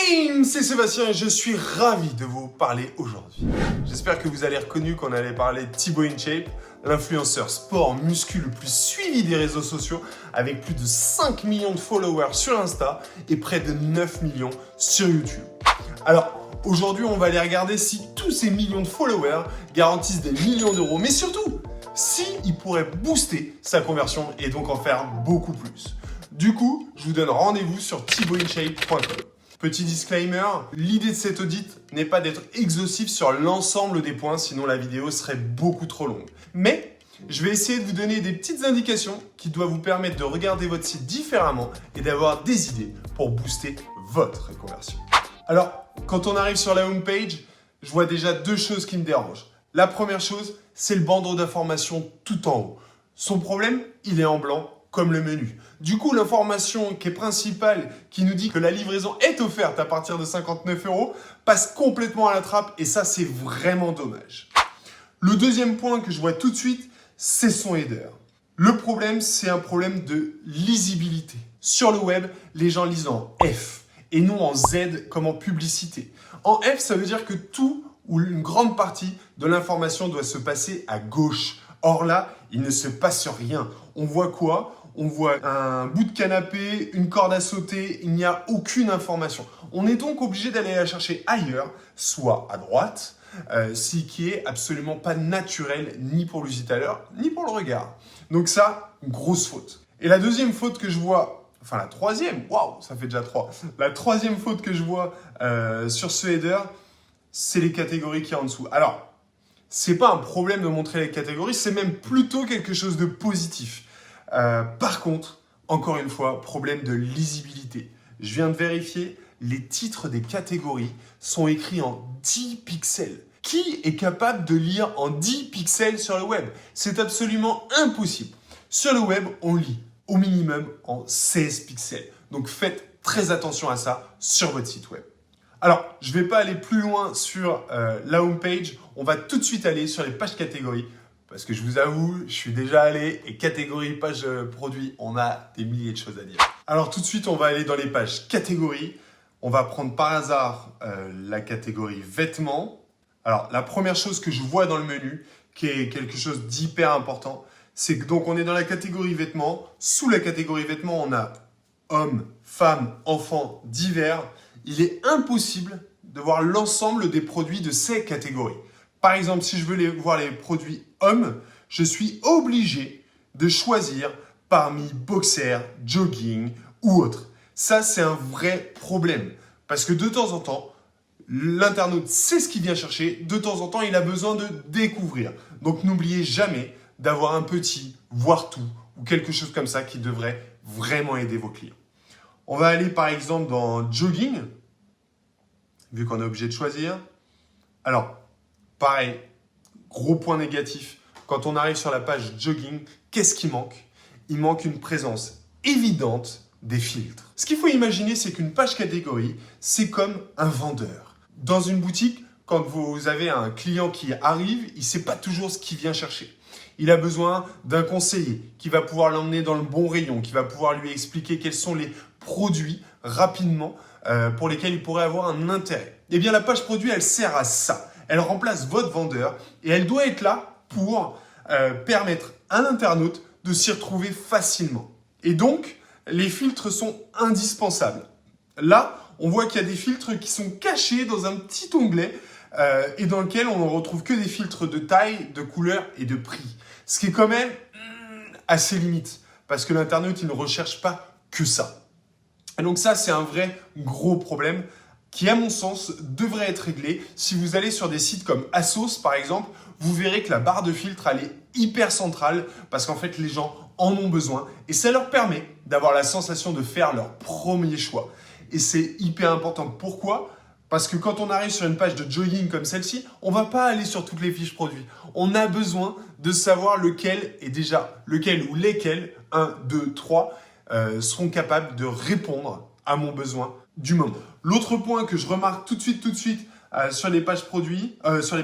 Bim, c'est Sébastien et je suis ravi de vous parler aujourd'hui. J'espère que vous avez reconnu qu'on allait parler de Thibaut InShape, l'influenceur sport muscu le plus suivi des réseaux sociaux avec plus de 5 millions de followers sur Insta et près de 9 millions sur YouTube. Alors, aujourd'hui, on va aller regarder si tous ces millions de followers garantissent des millions d'euros, mais surtout, s'il pourrait booster sa conversion et donc en faire beaucoup plus. Du coup, je vous donne rendez-vous sur thibautinshape.com. Petit disclaimer, l'idée de cet audit n'est pas d'être exhaustif sur l'ensemble des points, sinon la vidéo serait beaucoup trop longue. Mais je vais essayer de vous donner des petites indications qui doivent vous permettre de regarder votre site différemment et d'avoir des idées pour booster votre conversion. Alors, quand on arrive sur la homepage, je vois déjà deux choses qui me dérangent. La première chose, c'est le bandeau d'information tout en haut. Son problème, il est en blanc, comme le menu. Du coup, l'information qui est principale, qui nous dit que la livraison est offerte à partir de 59 €, passe complètement à la trappe et ça, c'est vraiment dommage. Le deuxième point que je vois tout de suite, c'est son header. Le problème, c'est un problème de lisibilité. Sur le web, les gens lisent en F et non en Z comme en publicité. En F, ça veut dire que tout ou une grande partie de l'information doit se passer à gauche. Or là, il ne se passe rien. On voit quoi ? On voit un bout de canapé, une corde à sauter, il n'y a aucune information. On est donc obligé d'aller la chercher ailleurs, soit à droite, ce qui est absolument pas naturel ni pour l'utilisateur, ni pour le regard. Donc ça, grosse faute. Et la deuxième faute que je vois, enfin la troisième, waouh, ça fait déjà 3. La troisième faute que je vois sur ce header, c'est les catégories qui y a en dessous. Alors, c'est pas un problème de montrer les catégories, c'est même plutôt quelque chose de positif. Par contre, encore une fois, problème de lisibilité. Je viens de vérifier, les titres des catégories sont écrits en 10 pixels. Qui est capable de lire en 10 pixels sur le web? C'est absolument impossible. Sur le web, on lit au minimum en 16 pixels. Donc faites très attention à ça sur votre site web. Alors, je ne vais pas aller plus loin sur la homepage. On va tout de suite aller sur les pages catégories. Parce que je vous avoue, je suis déjà allé et catégorie, page produit, on a des milliers de choses à dire. Alors tout de suite, on va aller dans les pages catégories. On va prendre par hasard la catégorie vêtements. Alors la première chose que je vois dans le menu, qui est quelque chose d'hyper important, c'est que donc on est dans la catégorie vêtements. Sous la catégorie vêtements, on a hommes, femmes, enfants, divers. Il est impossible de voir l'ensemble des produits de ces catégories. Par exemple, si je veux voir les produits hommes, je suis obligé de choisir parmi boxers, jogging ou autres. Ça, c'est un vrai problème. Parce que de temps en temps, l'internaute sait ce qu'il vient chercher. De temps en temps, il a besoin de découvrir. Donc, n'oubliez jamais d'avoir un petit, voire tout, ou quelque chose comme ça qui devrait vraiment aider vos clients. On va aller par exemple dans jogging, vu qu'on est obligé de choisir. Alors, pareil, gros point négatif, quand on arrive sur la page jogging, qu'est-ce qui manque? Il manque une présence évidente des filtres. Ce qu'il faut imaginer, c'est qu'une page catégorie, c'est comme un vendeur. Dans une boutique, quand vous avez un client qui arrive, il ne sait pas toujours ce qu'il vient chercher. Il a besoin d'un conseiller qui va pouvoir l'emmener dans le bon rayon, qui va pouvoir lui expliquer quels sont les produits rapidement pour lesquels il pourrait avoir un intérêt. Eh bien, la page produit, elle sert à ça. Elle remplace votre vendeur et elle doit être là pour permettre à l'internaute de s'y retrouver facilement. Et donc, les filtres sont indispensables. Là, on voit qu'il y a des filtres qui sont cachés dans un petit onglet et dans lequel on ne retrouve que des filtres de taille, de couleur et de prix. Ce qui est quand même assez limite parce que l'internaute, il ne recherche pas que ça. Et donc ça, c'est un vrai gros problème qui, à mon sens, devrait être réglé. Si vous allez sur des sites comme Asos, par exemple, vous verrez que la barre de filtre, elle est hyper centrale parce qu'en fait, les gens en ont besoin et ça leur permet d'avoir la sensation de faire leur premier choix. Et c'est hyper important. Pourquoi ? Parce que quand on arrive sur une page de jogging comme celle-ci, on ne va pas aller sur toutes les fiches produits. On a besoin de savoir lequel ou lesquels, 1, 2, 3, seront capables de répondre à mon besoin du moment. L'autre point que je remarque tout de suite sur les pages produits, sur la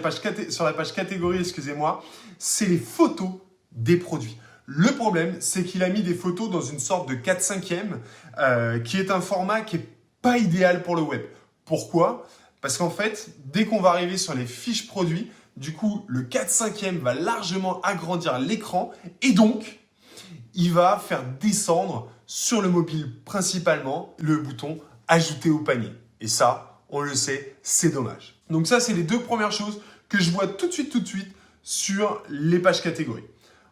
page catégorie, excusez-moi, c'est les photos des produits. Le problème, c'est qu'il a mis des photos dans une sorte de 4/5e qui est un format qui n'est pas idéal pour le web. Pourquoi? Parce qu'en fait, dès qu'on va arriver sur les fiches produits, du coup, le 4/5e va largement agrandir l'écran et donc, il va faire descendre sur le mobile principalement le bouton « Ajouter au panier ». Et ça, on le sait, c'est dommage. Donc ça, c'est les deux premières choses que je vois tout de suite sur les pages catégories.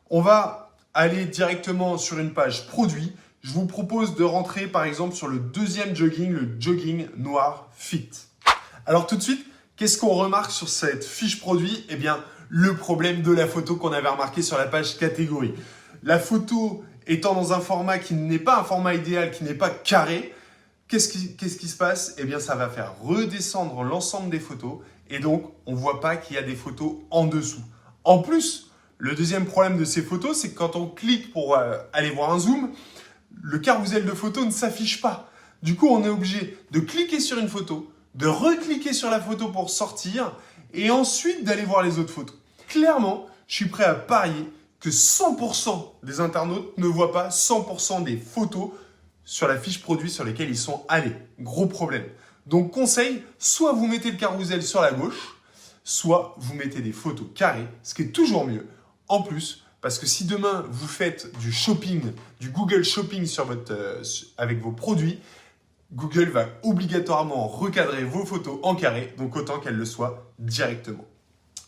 On va aller directement sur une page produit. Je vous propose de rentrer par exemple sur le deuxième jogging, le jogging noir fit. Alors tout de suite, qu'est-ce qu'on remarque sur cette fiche produit? Eh bien, le problème de la photo qu'on avait remarqué sur la page catégorie. La photo étant dans un format qui n'est pas un format idéal, qui n'est pas carré, qu'est-ce qui se passe? Eh bien, ça va faire redescendre l'ensemble des photos et donc, on ne voit pas qu'il y a des photos en dessous. En plus, le deuxième problème de ces photos, c'est que quand on clique pour aller voir un zoom, le carrousel de photos ne s'affiche pas. Du coup, on est obligé de cliquer sur une photo, de recliquer sur la photo pour sortir et ensuite d'aller voir les autres photos. Clairement, je suis prêt à parier que 100% des internautes ne voient pas 100% des photos sur la fiche produit sur lesquelles ils sont allés. Gros problème. Donc conseil, soit vous mettez le carrousel sur la gauche, soit vous mettez des photos carrées, ce qui est toujours mieux. En plus, parce que si demain vous faites du shopping, du Google Shopping avec vos produits, Google va obligatoirement recadrer vos photos en carré, donc autant qu'elles le soient directement.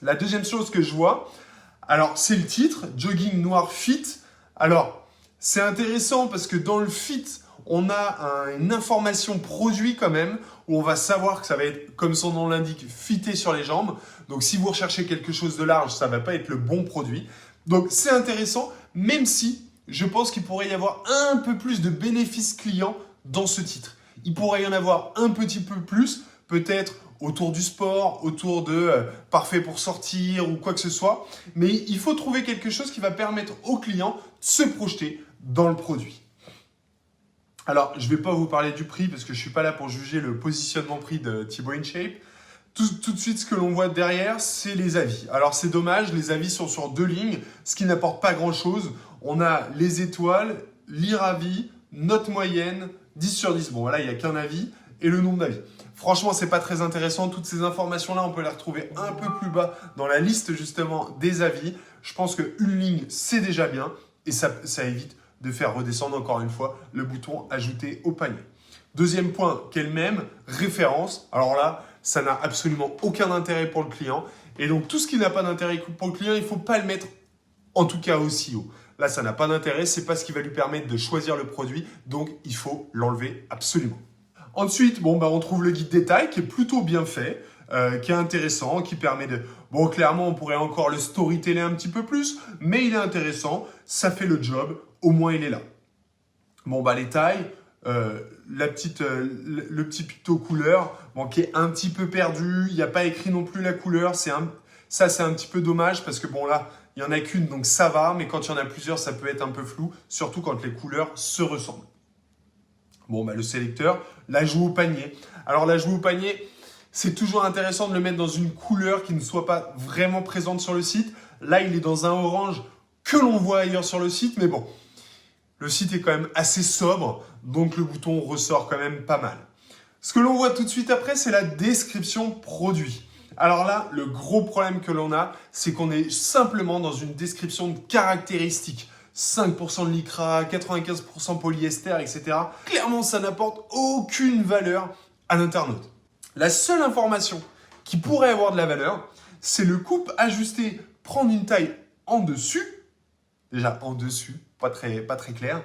La deuxième chose que je vois, alors c'est le titre, Jogging Noir Fit. Alors, c'est intéressant parce que dans le fit, on a une information produit quand même, où on va savoir que ça va être, comme son nom l'indique, fité sur les jambes. Donc, si vous recherchez quelque chose de large, ça ne va pas être le bon produit. Donc, c'est intéressant, même si je pense qu'il pourrait y avoir un peu plus de bénéfices clients dans ce titre. Il pourrait y en avoir un petit peu plus, peut-être autour du sport, autour de parfait pour sortir ou quoi que ce soit. Mais il faut trouver quelque chose qui va permettre aux clients de se projeter dans le produit. Alors, je ne vais pas vous parler du prix parce que je ne suis pas là pour juger le positionnement prix de Thibaut InShape. Tout de suite, ce que l'on voit derrière, c'est les avis. Alors, c'est dommage, les avis sont sur 2 lignes, ce qui n'apporte pas grand-chose. On a les étoiles, lire avis, note moyenne, 10 sur 10. Bon, voilà, il n'y a qu'un avis et le nombre d'avis. Franchement, ce n'est pas très intéressant. Toutes ces informations-là, on peut les retrouver un peu plus bas dans la liste justement des avis. Je pense qu'une ligne, c'est déjà bien et ça évite de faire redescendre encore une fois le bouton « Ajouter au panier ». Deuxième point, qu'elle même, référence. Alors là, ça n'a absolument aucun intérêt pour le client. Et donc, tout ce qui n'a pas d'intérêt pour le client, il ne faut pas le mettre en tout cas aussi haut. Là, ça n'a pas d'intérêt, ce n'est pas ce qui va lui permettre de choisir le produit. Donc, il faut l'enlever absolument. Ensuite, on trouve le guide détail qui est plutôt bien fait, qui est intéressant, qui permet de... Bon, clairement, on pourrait encore le storyteller un petit peu plus, mais il est intéressant, ça fait le job, au moins il est là. Bon, les tailles, le petit picto couleur, qui est un petit peu perdu, il n'y a pas écrit non plus la couleur, ça c'est un petit peu dommage parce que bon là, il n'y en a qu'une, donc ça va, mais quand il y en a plusieurs, ça peut être un peu flou, surtout quand les couleurs se ressemblent. Bon, le sélecteur, l'ajout au panier. Alors, l'ajout au panier, c'est toujours intéressant de le mettre dans une couleur qui ne soit pas vraiment présente sur le site. Là, il est dans un orange que l'on voit ailleurs sur le site, mais bon, le site est quand même assez sobre, donc le bouton ressort quand même pas mal. Ce que l'on voit tout de suite après, c'est la description produit. Alors là, le gros problème que l'on a, c'est qu'on est simplement dans une description de caractéristiques. 5% de lycra, 95% polyester, etc. Clairement, ça n'apporte aucune valeur à l'internaute. La seule information qui pourrait avoir de la valeur, c'est le coupe ajusté, prendre une taille en dessus. Déjà en dessus, pas très clair.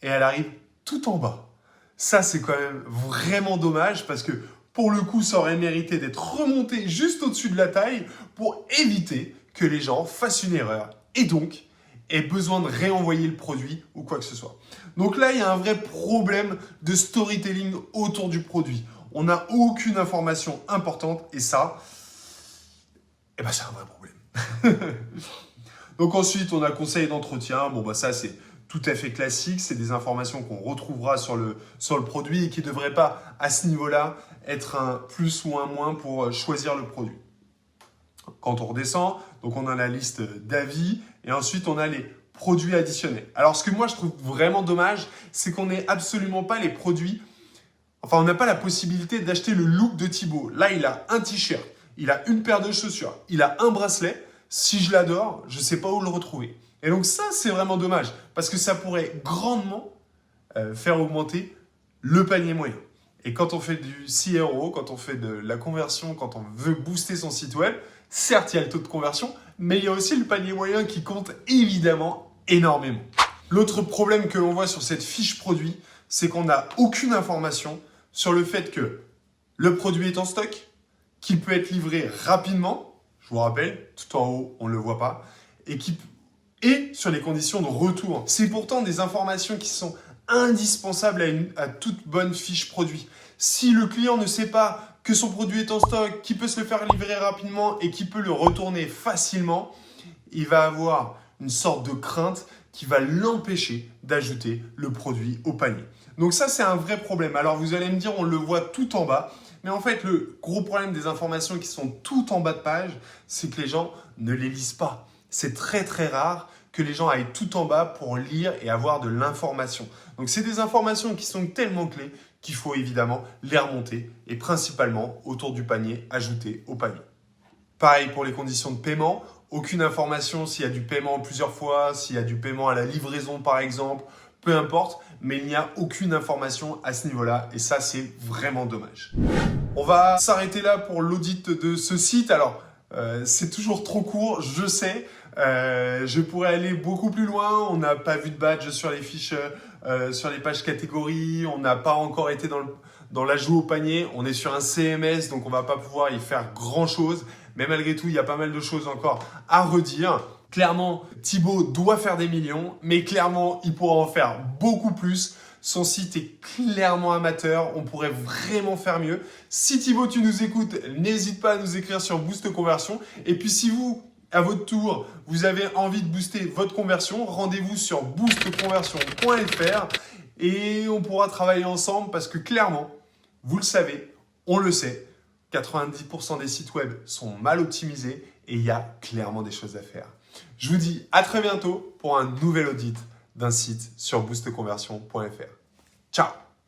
Et elle arrive tout en bas. Ça, c'est quand même vraiment dommage parce que pour le coup, ça aurait mérité d'être remonté juste au-dessus de la taille pour éviter que les gens fassent une erreur. Et donc, aient besoin de réenvoyer le produit ou quoi que ce soit. Donc là, il y a un vrai problème de storytelling autour du produit. On n'a aucune information importante et ça, c'est un vrai problème. Donc ensuite, on a conseil d'entretien. Ça, c'est tout à fait classique. C'est des informations qu'on retrouvera sur le produit et qui ne devraient pas, à ce niveau-là, être un plus ou un moins pour choisir le produit. Quand on redescend, donc on a la liste d'avis et ensuite on a les produits additionnels. Alors ce que moi je trouve vraiment dommage, c'est qu'on n'ait absolument pas les produits. Enfin, on n'a pas la possibilité d'acheter le look de Thibaut. Là, il a un t-shirt, il a une paire de chaussures, il a un bracelet. Si je l'adore, je ne sais pas où le retrouver. Et donc ça, c'est vraiment dommage parce que ça pourrait grandement faire augmenter le panier moyen. Et quand on fait du CRO, quand on fait de la conversion, quand on veut booster son site web, certes, il y a le taux de conversion, mais il y a aussi le panier moyen qui compte évidemment énormément. L'autre problème que l'on voit sur cette fiche produit, c'est qu'on n'a aucune information sur le fait que le produit est en stock, qu'il peut être livré rapidement, je vous rappelle, tout en haut, on ne le voit pas, et sur les conditions de retour. C'est pourtant des informations qui sont indispensables à toute bonne fiche produit. Si le client ne sait pas que son produit est en stock, qu'il peut se le faire livrer rapidement et qu'il peut le retourner facilement, il va avoir une sorte de crainte qui va l'empêcher d'ajouter le produit au panier. Donc ça, c'est un vrai problème. Alors vous allez me dire, on le voit tout en bas, mais en fait, le gros problème des informations qui sont tout en bas de page, c'est que les gens ne les lisent pas. C'est très très rare que les gens aillent tout en bas pour lire et avoir de l'information. Donc c'est des informations qui sont tellement clés qu'il faut évidemment les remonter et principalement autour du panier, ajouter au panier. Pareil pour les conditions de paiement, aucune information s'il y a du paiement plusieurs fois, s'il y a du paiement à la livraison par exemple, peu importe, mais il n'y a aucune information à ce niveau-là et ça c'est vraiment dommage. On va s'arrêter là pour l'audit de ce site. Alors, c'est toujours trop court, je sais. Je pourrais aller beaucoup plus loin. On n'a pas vu de badge sur les fiches, sur les pages catégories. On n'a pas encore été dans l'ajout au panier. On est sur un CMS, donc on ne va pas pouvoir y faire grand-chose. Mais malgré tout, il y a pas mal de choses encore à redire. Clairement, Thibaut doit faire des millions, mais clairement, il pourra en faire beaucoup plus. Son site est clairement amateur, on pourrait vraiment faire mieux. Si Thibaut, tu nous écoutes, n'hésite pas à nous écrire sur Boost Conversion. Et puis si vous, à votre tour, vous avez envie de booster votre conversion, rendez-vous sur boostconversion.fr et on pourra travailler ensemble parce que clairement, vous le savez, on le sait, 90% des sites web sont mal optimisés et il y a clairement des choses à faire. Je vous dis à très bientôt pour un nouvel audit d'un site sur boostconversion.fr. Ciao!